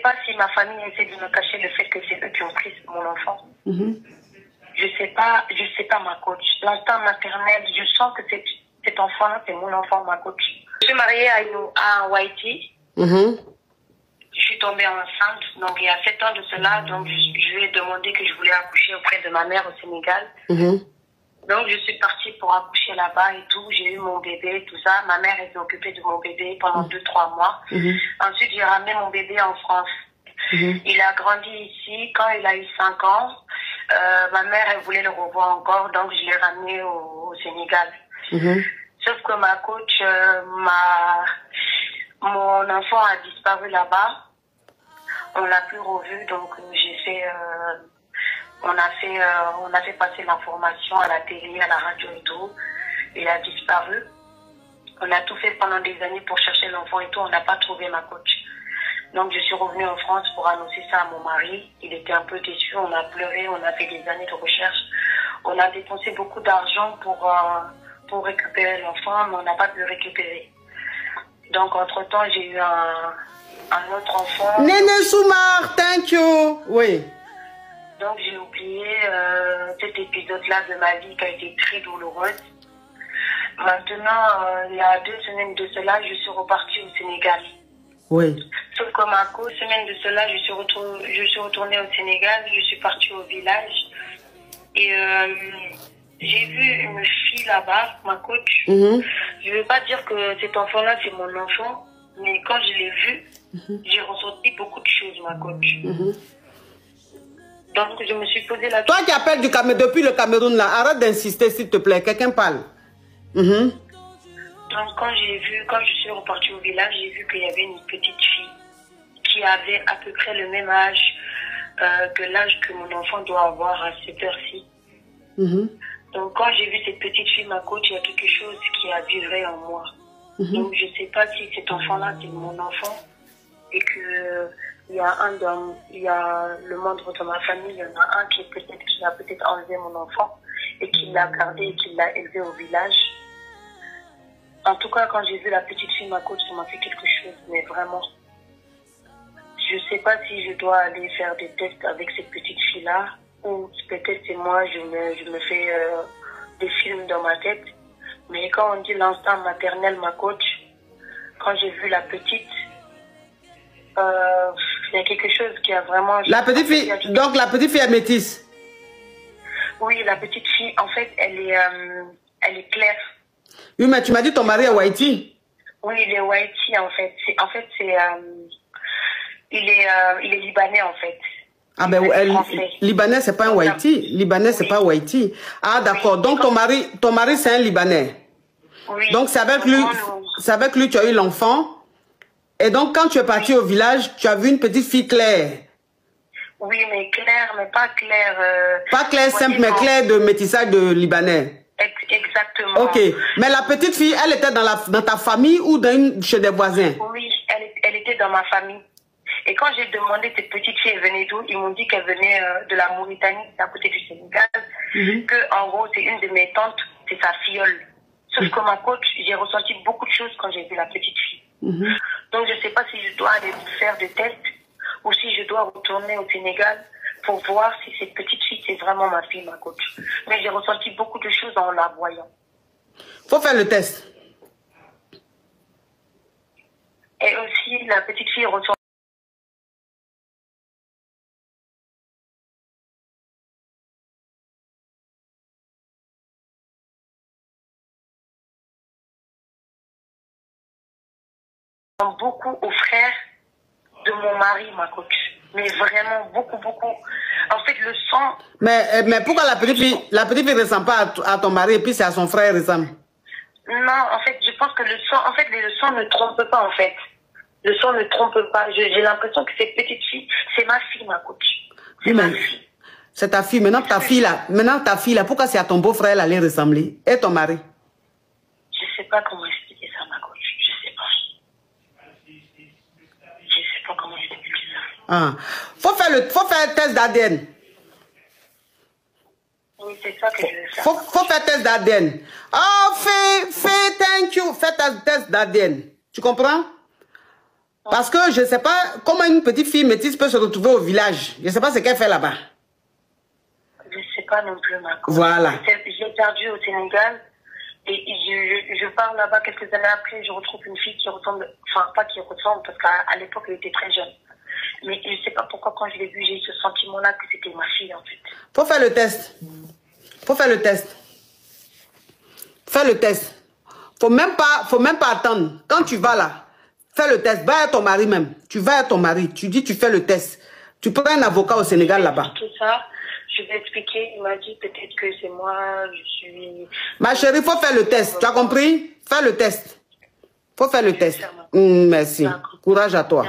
pas si ma famille essaie de me cacher le fait que c'est eux qui ont pris mon enfant. Je sais pas, ma coach. L'instinct maternel, je sens que cet enfant-là, c'est mon enfant, ma coach. Je suis mariée à Haïti. Je suis tombée enceinte, donc il y a 7 ans de cela, donc je lui ai demandé que je voulais accoucher auprès de ma mère au Sénégal. Donc je suis partie pour accoucher là-bas et tout, j'ai eu mon bébé et tout ça. Ma mère était occupée de mon bébé pendant 2-3 mois. Ensuite j'ai ramené mon bébé en France. Il a grandi ici, quand il a eu 5 ans, ma mère elle voulait le revoir encore, donc je l'ai ramené au Sénégal. Sauf que ma coach, mon enfant a disparu là-bas. On l'a plus revu, donc on a fait passer l'information à la télé, à la radio et tout. Il a disparu. On a tout fait pendant des années pour chercher l'enfant et tout. On n'a pas trouvé ma coach. Donc je suis revenue en France pour annoncer ça à mon mari. Il était un peu déçu. On a pleuré. On a fait des années de recherche. On a dépensé beaucoup d'argent pour récupérer l'enfant, mais on n'a pas pu le récupérer. Donc entre-temps, j'ai eu un autre enfant. Néné Soumar, thank you. Oui. Donc j'ai oublié cet épisode-là de ma vie qui a été très douloureuse. Maintenant, il y a 2 semaines de cela, je suis repartie au Sénégal. Oui. Sauf que ma semaine de cela, je suis retournée au Sénégal, je suis partie au village. Et j'ai vu une fille là-bas, ma coach. Je ne veux pas dire que cet enfant-là, c'est mon enfant, mais quand je l'ai vu, j'ai ressenti beaucoup de choses, ma coach. Donc, je me suis posé la question. Toi qui appelles depuis le Cameroun, là, arrête d'insister, s'il te plaît. Quelqu'un parle. Donc, quand je suis repartie au village, j'ai vu qu'il y avait une petite fille qui avait à peu près le même âge que l'âge que mon enfant doit avoir à cette heure-ci. Donc, quand j'ai vu cette petite fille, ma coach, il y a quelque chose qui a vibré en moi. Donc, je ne sais pas si cet enfant-là, c'est mon enfant et que il y a le membre de ma famille, il y en a un qui a peut-être enlevé mon enfant et qui l'a gardé et qui l'a élevé au village. En tout cas, quand j'ai vu la petite fille, ma coach, ça m'a fait quelque chose, mais vraiment. Je ne sais pas si je dois aller faire des tests avec cette petite fille-là, ou peut-être c'est moi, je me fais des films dans ma tête. Mais quand on dit l'instinct maternel, ma coach, quand j'ai vu la petite, il y a quelque chose qui a vraiment... La petite fille, donc la petite fille est métisse? Oui, la petite fille, en fait, elle est claire. Oui, mais tu m'as dit ton mari est Haïti. Oui, il est Haïti, en fait. Il est libanais, en fait. Ah ben, Libanais, c'est pas un Haïti. Libanais, c'est pas Haïti. Ah, d'accord. Donc, ton mari, c'est un Libanais. Oui. Donc, c'est avec lui, tu as eu l'enfant. Et donc, quand tu es parti au village, tu as vu une petite fille claire. Oui, mais claire, mais pas claire... pas claire simple, mais claire de métissage de Libanais. Exactement. Ok. Mais la petite fille, elle était dans ta famille ou chez des voisins? Oui, elle était dans ma famille. Et quand j'ai demandé cette petite fille, elle venait d'où, ils m'ont dit qu'elle venait de la Mauritanie, à côté du Sénégal. Que, en gros, c'est une de mes tantes, c'est sa filleule. Sauf que ma coach, j'ai ressenti beaucoup de choses quand j'ai vu la petite fille. Donc, je ne sais pas si je dois aller faire des tests ou si je dois retourner au Sénégal pour voir si cette petite fille, c'est vraiment ma fille, ma coach. Mais j'ai ressenti beaucoup de choses en la voyant. Faut faire le test. Et aussi, la petite fille ressent beaucoup aux frères de mon mari, ma coach. Mais vraiment beaucoup, beaucoup. En fait, le sang... Mais pourquoi la petite fille ne ressemble pas à ton mari et puis c'est à son frère ressemble? Non, en fait, je pense que le sang ne trompe pas, en fait. Le sang ne trompe pas. J'ai l'impression que cette petite fille, c'est ma fille, ma coach. C'est ma fille. C'est ta fille. Maintenant, ta fille là, pourquoi c'est à ton beau-frère elle allait ressembler? Et ton mari? Je sais pas comment expliquer ça, ma coach. Je sais pas comment expliquer ça. Ah. Faut faire le test d'ADN. Oui, c'est ça que je veux faire. Faut faire test d'ADN. Oh, thank you. Fais ta test d'ADN. Tu comprends? Parce que je ne sais pas comment une petite fille métisse peut se retrouver au village. Je ne sais pas ce qu'elle fait là-bas. Je ne sais pas non plus, ma copine. Voilà. J'ai perdu au Sénégal. Et je pars là-bas quelques années après, je retrouve une fille qui ressemble, enfin pas qui ressemble, parce qu'à l'époque elle était très jeune. Mais je ne sais pas pourquoi quand je l'ai vue, j'ai eu ce sentiment-là que c'était ma fille en fait. Faut faire le test. Faut faire le test. Fais le test. Faut même pas attendre. Quand tu vas là, fais le test. Va à ton mari même. Tu vas à ton mari. Tu dis tu fais le test. Tu prends un avocat au Sénégal là-bas. Je vais expliquer. Il m'a dit peut-être que c'est moi, je suis... Ma chérie, il faut faire le test. Tu as compris? Fais le test. Faut faire le test. Merci. Courage à toi.